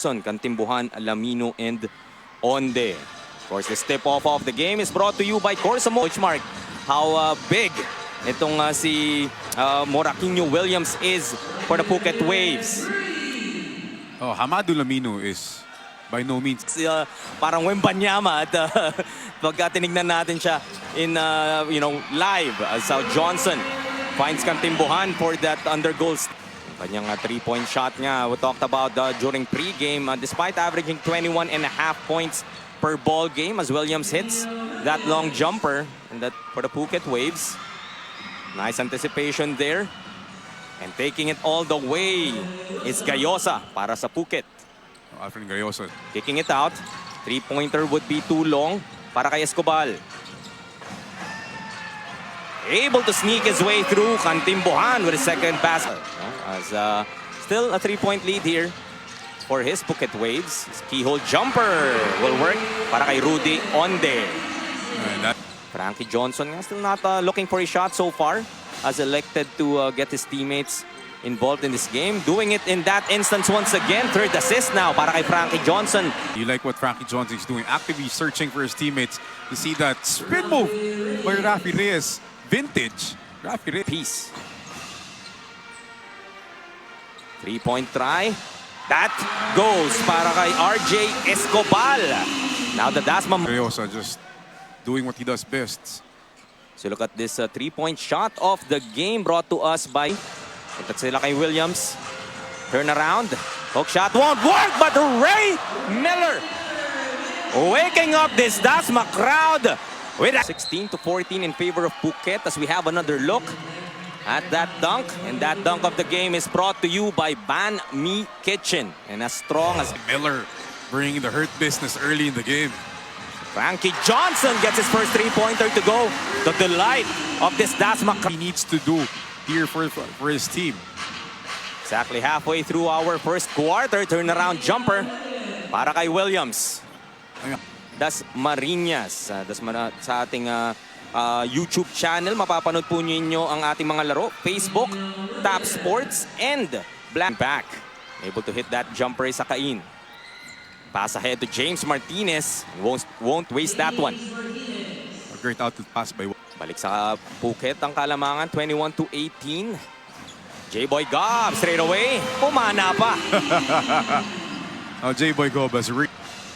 Kantimbuhan, Lamino, and Onde. Of course, the tip-off of the game is brought to you by CORSA. Coach Mark, how big itong si Moraquinho Williams is for the Phuket Waves. Oh, Hamadu Lamino is by no means. Parang Wembanyama at pagka tinignan natin siya in live as Johnson finds Kantimbuhan for that under goals. Kanyang three-point shot nga, we talked about during pre-game. Despite averaging 21.5 points per ball game as Williams hits that long jumper and that for the Phuket Waves. Nice anticipation there. And taking it all the way is Gayosa para sa Phuket. Alfred Gayosa. Kicking it out. Three-pointer would be too long para kay Escobar. Able to sneak his way through. Kantimbuhan with a second basket. As still a three-point lead here for his Phuket Waves. His keyhole jumper will work para kay Rudy Onde. Frankie Johnson still not looking for a shot so far, as elected to get his teammates involved in this game. Doing it in that instance once again. Third assist now para kay Frankie Johnson. You like what Frankie Johnson is doing, actively searching for his teammates. You see that spin move by Rafi Reyes. Vintage. Rafi Reyes. Peace. Three-point try. That goes para kay RJ Escobar. Now the Dasma. Gayosa just doing what he does best. So look at this three-point shot of the game brought to us by Punta sila kay Williams. Turn around. Hook shot won't work, but Ray Miller waking up this Dasma crowd with 16-14 in favor of Phuket as we have another look at that dunk. And that dunk of the game is brought to you by Ban Mi Kitchen. And as strong as Miller bringing the hurt business early in the game. Frankie Johnson gets his first three-pointer to go. The delight of this Dasma crowd. He needs to do here for his team. Exactly halfway through our first quarter, turnaround jumper para kay Williams. Dasmariñas. Sa ating YouTube channel, mapapanood po ninyo ang ating mga laro. Facebook, Tap Sports, and Black Back. Able to hit that jumper sa Cain. Pass ahead to James Martinez. Won't waste that one. A great outlet pass by. Balik sa Phuket ang kalamangan, 21-18. J-Boy Gob straight away. Pumana pa. Now J-Boy Gob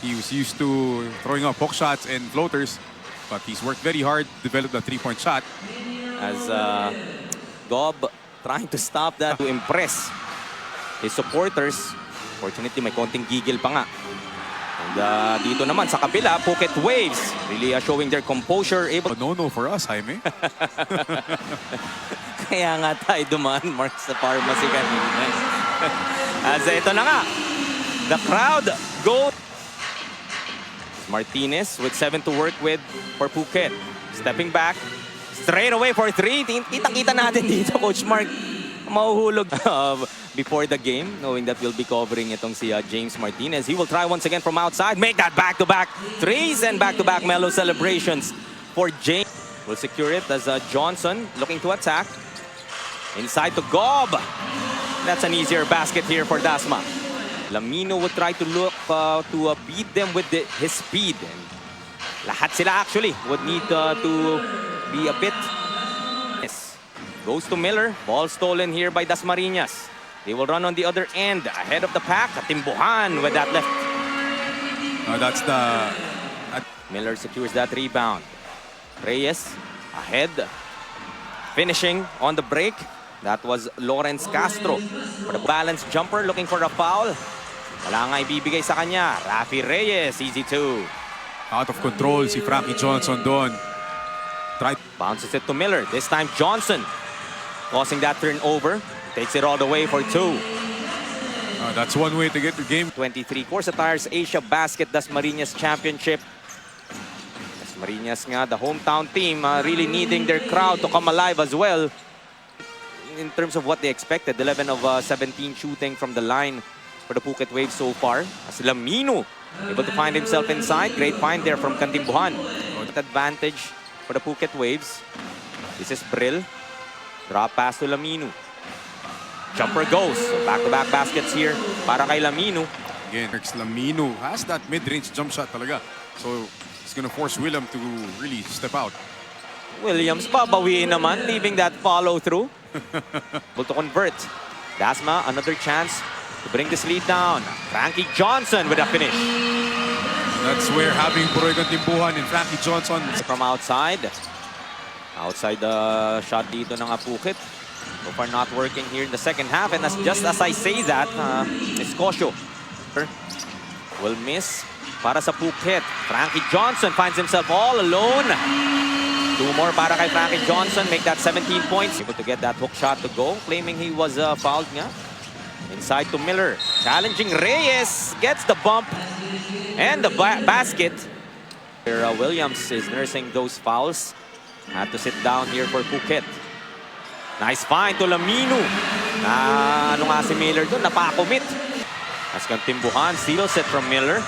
he was used to throwing up hook shots and floaters, but he's worked very hard to develop that three-point shot. As Gob trying to stop that to impress his supporters. Fortunately, may konting gigil pa nga. And dito naman sa kabila, Phuket Waves really showing their composure. No for us, Jaime. Kaya nga tayo dumaan, Mark, sa pharmacy kanina. As ito na nga, the crowd go. Martinez with 7 to work with for Phuket. Stepping back, straight away for 3. Kitang-kita natin dito, Coach Mark. Mahuhulog before the game, knowing that we'll be covering itong si James Martinez. He will try once again from outside, make that back-to-back threes and back-to-back mellow celebrations for James. Will secure it as Johnson looking to attack. Inside to Gob. That's an easier basket here for Dasma. Lamino would try to look to beat them with his speed. And lahat sila actually would need to be a bit. Yes. Goes to Miller. Ball stolen here by Dasmariñas. They will run on the other end. Ahead of the pack. Kantimbuhan with that left. That's the... Miller secures that rebound. Reyes ahead. Finishing on the break. That was Lawrence Castro. For the balanced jumper, looking for a foul. Wala nga ibibigay sa kanya. Rafi Reyes, easy two. Out of control si Frankie Johnson doon. Bounces it to Miller. This time Johnson causing that turnover. Takes it all the way for 2. That's one way to get the game. 23 CORSA Tires Asiabasket Dasmariñas Championship. Dasmariñas nga, the hometown team, really needing their crowd to come alive as well. In terms of what they expected, 11 of 17 shooting from the line for the Phuket Waves so far. As Lamino able to find himself inside. Great find there from Kantimbuhan. Advantage for the Phuket Waves. This is Brill. Drop pass to Lamino. Jumper goes. So back-to-back baskets here para kay Lamino. Again, Lamino has that mid-range jump shot talaga. So it's gonna force William to really step out. Williams babawiin naman, leaving that follow-through. Able to convert. Dasma, another chance to bring this lead down. Frankie Johnson with a finish. That's where having Puroy Kantimbuhan and Frankie Johnson. From outside. Outside the shot dito ng Phuket. So far not working here in the second half. And just as I say that, Escocio will miss para sa Phuket. Frankie Johnson finds himself all alone. 2 more para kay Frankie Johnson. Make that 17 points. Able to get that hook shot to go. Claiming he was fouled nga. Inside to Miller. Challenging Reyes. Gets the bump. And the basket. Here, Williams is nursing those fouls. Had to sit down here for Phuket. Nice find to Lamino. Ano nga si Miller doon? Napakomit. As Kantimbuhan steals it from Miller.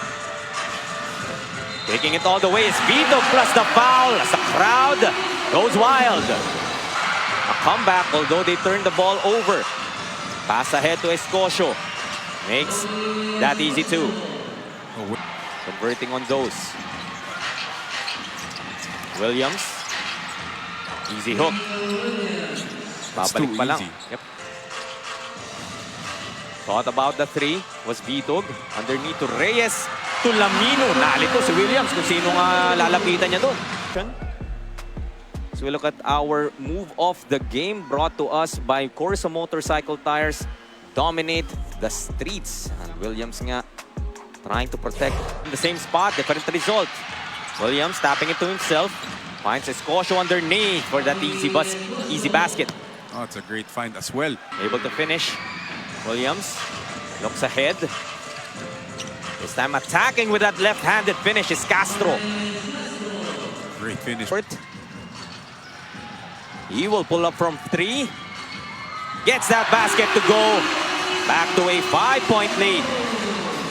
Taking it all the way is Vito plus the foul. As the crowd goes wild. A comeback, although they turned the ball over. Pass ahead to Escocio. Makes that easy too. Converting on those. Williams. Easy hook. Babalik pa lang. Yep. Thought about the 3. Was Vitog. Underneath to Reyes. To Lamino. Nalito si Williams kung sino nga lalapitan niya doon. So we look at our move of the game brought to us by CORSA Motorcycle Tires. Dominate the streets. And Williams nga trying to protect in the same spot. Different result. Williams tapping it to himself. Finds Escocio underneath for that easy basket. Oh, it's a great find as well. Able to finish. Williams looks ahead. This time attacking with that left-handed finish is Castro. Great finish. He will pull up from 3. Gets that basket to go. Back to a 5-point lead.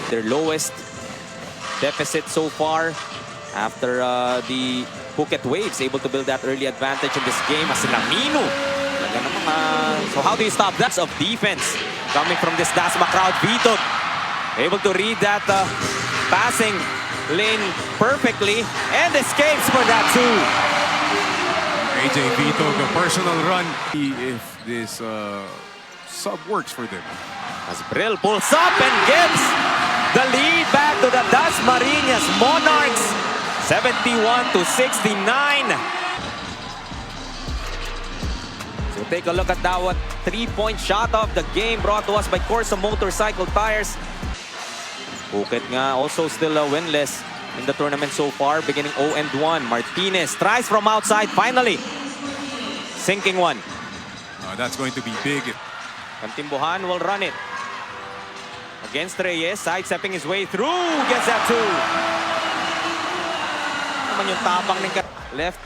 Their lowest deficit so far after the Phuket Waves able to build that early advantage in this game as Lamino. So how do you stop that of defense coming from this Dasma crowd? Vito able to read that passing lane perfectly and escapes for that too. AJ Vito, the personal run. If this sub works for them. As Brill pulls up and gives the lead back to the Dasmariñas Monarchs. 71-69. So take a look at that one. 3-point shot of the game brought to us by CORSA Motorcycle Tires. Phuket nga also still winless in the tournament so far, beginning 0-1. Martinez tries from outside finally. Sinking one. That's going to be big. Kantimbuhan will run it. Against Reyes, sidestepping his way through. Gets that too. Naman yung tapang ng left.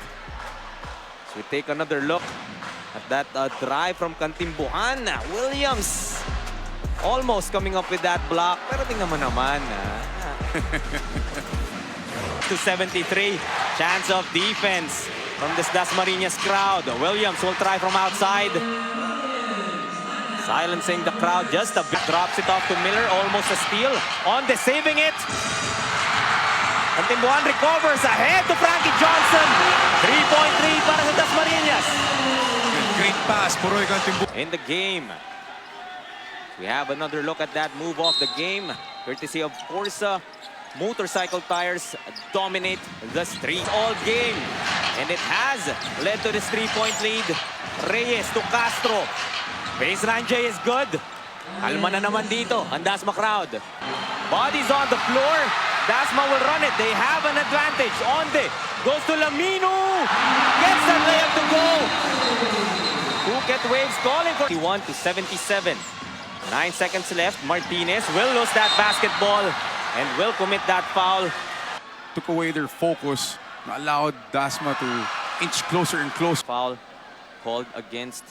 So we take another look at that drive from Kantimbuhan. Williams almost coming up with that block. Pero tingnan mo naman. To 73. Chance of defense from this Dasmariñas crowd. Williams will try from outside. Silencing the crowd just a bit. Drops it off to Miller. Almost a steal. On the saving it. Kantimbuhan recovers ahead to Frankie Johnson. 3-point lead para sa Dasmariñas. Great pass, Puroy Kantimbuhan. In the game. We have another look at that move off the game. Courtesy of CORSA Motorcycle Tires. Dominate the street all game. And it has led to this 3-point lead. Reyes to Castro. Baseline J is good. Alma na naman dito ang Dasma crowd. Bodies on the floor. Dasma will run it. They have an advantage. Onde goes to Lamino. Gets that layup to go. Phuket Waves calling for 51-77. 9 seconds left. Martinez will lose that basketball and will commit that foul. Took away their focus. Allowed Dasma to inch closer and closer. Foul called against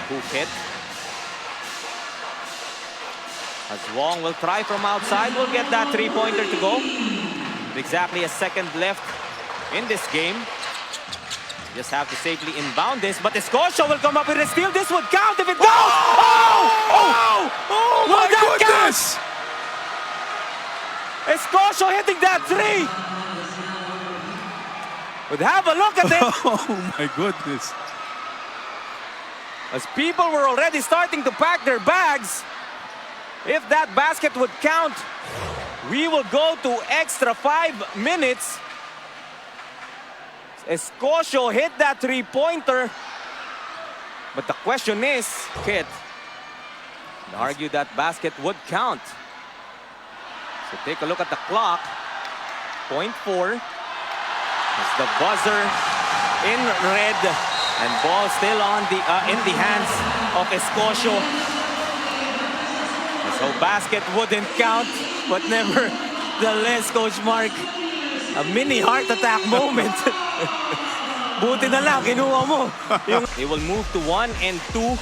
Phuket. As Wong will try from outside, will get that 3-pointer to go. Exactly a second left in this game. Just have to safely inbound this, but Escocia will come up with a steal. This would count if it goes! Oh! My that goodness! Escocia hitting that three! But have a look at it! Oh my goodness. As people were already starting to pack their bags, if that basket would count, we will go to extra 5 minutes. Escocia hit that three-pointer. But the question is, Kit, argue that basket would count. So take a look at the clock. 0.4. It's the buzzer in red. And ball still on in the hands of Escocia. So basket wouldn't count, but nevertheless, Coach Mark, a mini heart attack moment. Buti na lang, kinuha mo. They will move to 1 and 2.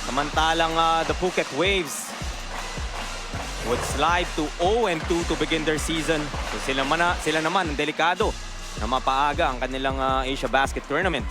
Samantalang the Phuket Waves would slide to 0 and 2 to begin their season. So sila naman, ang delikado na mapaaga ang kanilang Asiabasket tournament.